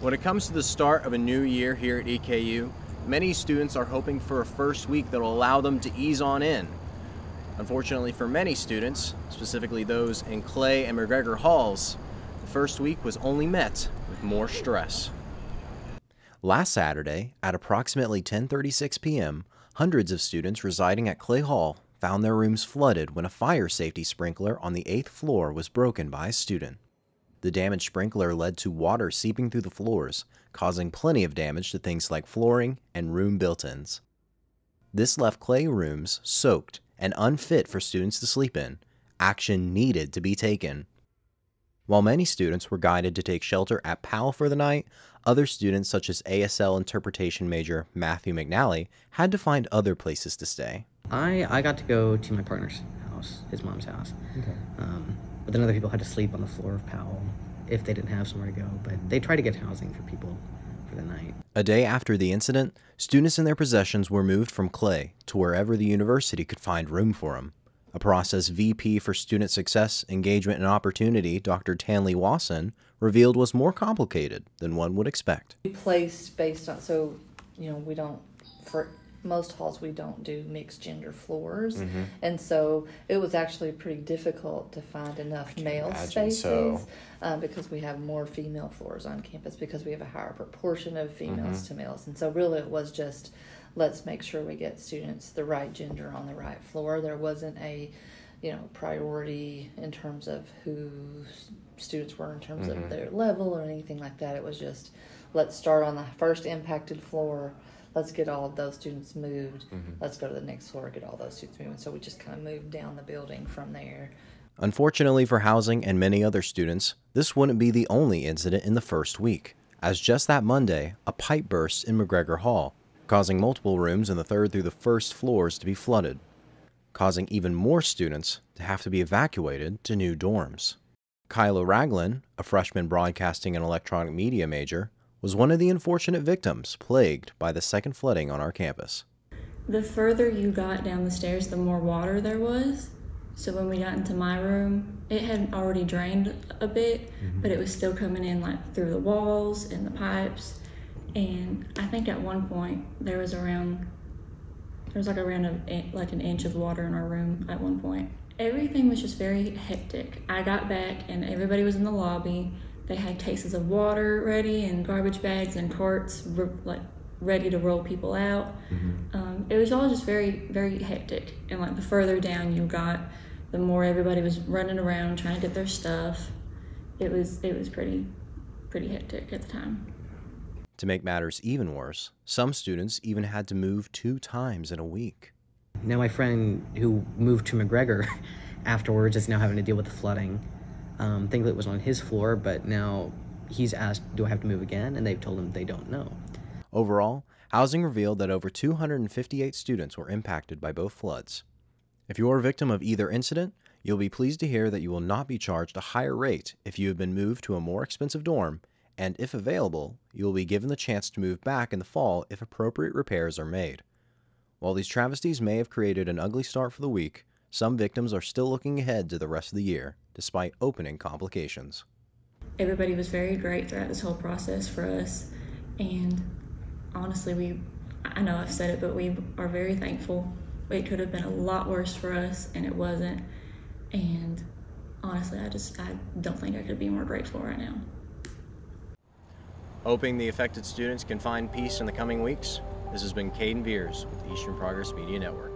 When it comes to the start of a new year here at EKU, many students are hoping for a first week that will allow them to ease on in. Unfortunately for many students, specifically those in Clay and McGregor halls, the first week was only met with more stress. Last Saturday, at approximately 10:36 p.m., hundreds of students residing at Clay Hall found their rooms flooded when a fire safety sprinkler on the 8th floor was broken by a student. The damaged sprinkler led to water seeping through the floors, causing plenty of damage to things like flooring and room built-ins. This left Clay rooms soaked and unfit for students to sleep in. Action needed to be taken. While many students were guided to take shelter at Powell for the night, other students such as ASL interpretation major Matthew McNally had to find other places to stay. I got to go to my partner's house, his mom's house. Okay. But then other people had to sleep on the floor of Powell if they didn't have somewhere to go. But they tried to get housing for people for the night. A day after the incident, students and their possessions were moved from Clay to wherever the university could find room for them. A process VP for Student Success, Engagement, and Opportunity, Dr. Tanley Wasson, revealed was more complicated than one would expect. We placed based on, so, we don't, for most halls, we don't do mixed gender floors. And so it was actually pretty difficult to find enough male spaces because we have more female floors on campus because we have a higher proportion of females to males. And so really it was just, let's make sure we get students the right gender on the right floor. There wasn't a, priority in terms of who students were in terms of their level or anything like that. It was just, let's start on the first impacted floor. Let's get all of those students moved. Let's go to the next floor, get all those students moved. And so we just kind of moved down the building from there. Unfortunately for housing and many other students, this wouldn't be the only incident in the first week, as just that Monday, a pipe burst in McGregor Hall, causing multiple rooms in the 3rd through the 1st floors to be flooded, causing even more students to have to be evacuated to new dorms. Kyla Raglan, a freshman broadcasting and electronic media major, was one of the unfortunate victims plagued by the second flooding on our campus. The further you got down the stairs, the more water there was. So when we got into my room, it had already drained a bit, but it was still coming in like through the walls and the pipes. And I think at one point there was around an inch of water in our room at one point. Everything was just very hectic. I got back and everybody was in the lobby. They had cases of water ready and garbage bags and carts ready to roll people out. It was all just very, very hectic. And the further down you got, the more everybody was running around trying to get their stuff. It was pretty hectic at the time. To make matters even worse, some students even had to move 2 times in a week. Now my friend who moved to McGregor afterwards is now having to deal with the flooding. Thankfully it was on his floor, but now he's asked, do I have to move again? And they've told him they don't know. Overall, housing revealed that over 258 students were impacted by both floods. If you are a victim of either incident, you'll be pleased to hear that you will not be charged a higher rate if you have been moved to a more expensive dorm, and if available, you will be given the chance to move back in the fall if appropriate repairs are made. While these travesties may have created an ugly start for the week, some victims are still looking ahead to the rest of the year, despite opening complications. Everybody was very great throughout this whole process for us, and honestly, I know I've said it, but we are very thankful. It could have been a lot worse for us, and it wasn't, and honestly, I don't think I could be more grateful right now. Hoping the affected students can find peace in the coming weeks, this has been Caden Veirs with the Eastern Progress Media Network.